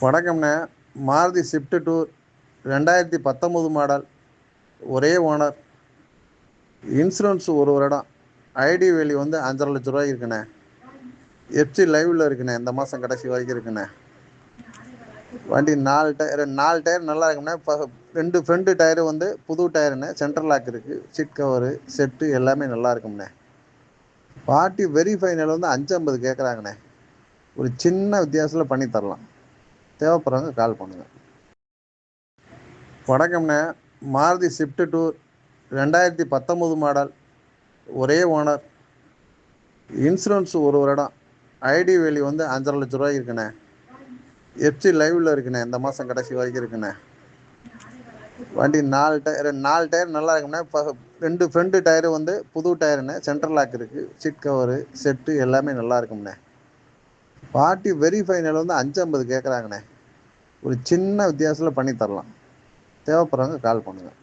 வணக்கம்ண்ணே. Maruti Swift tour 2019 model, ஒரே owner, insurance ஒரு வருடம், ஐடி வேல்யூ வந்து 5,50,000 ரூபாய்க்கு இருக்குண்ணே. எஃப்சி லைவ்ல இருக்குண்ணே, இந்த மாதம் கடைசி வரைக்கும் இருக்குண்ணே. வண்டி 4 டயர் நல்லா இருக்குண்ணே. 2 ஃப்ரண்ட் டயரு வந்து புது டயருண்ணே. சென்ட்ரல் லாக் இருக்குது, சீட் கவரு செட்டு எல்லாமே நல்லா இருக்கும்ண்ணே. பார்ட்டி வெரி ஃபைனல் வந்து 5,50 கேட்குறாங்கண்ணே. ஒரு சின்ன வித்தியாசத்தில் பண்ணி தரலாம். தேவைப்படுறவங்க கால் பண்ணுங்க. வணக்கம்ண்ணே. மாருதி ஸ்விஃப்ட் டூர் 2019 மாடல், ஒரே ஓனர், இன்சூரன்ஸ் ஒரு வருடம், ஐடி வேல்யூ வந்து 5,50,000 ரூபாய்க்கு இருக்குண்ணே. எஃப்சி லைவ்ல இருக்குண்ணே, இந்த மாதம் கடைசி வரைக்கும் இருக்குண்ணே. வண்டி 4 டயர் நல்லா இருக்குண்ணே. 2 ஃப்ரண்ட் டயரு வந்து புது டயருண்ணே. சென்ட்ரல் லாக் இருக்குது, சீட் கவரு செட்டு எல்லாமே நல்லா இருக்கும்ண்ணே. பார்ட்டி வெரி ஃபைனல் வந்து 5,50 கேட்குறாங்கண்ணே. ஒரு சின்ன வித்தியாசத்தில் பண்ணி தரலாம். தேவைப்படுறவங்க கால் பண்ணுங்கள்.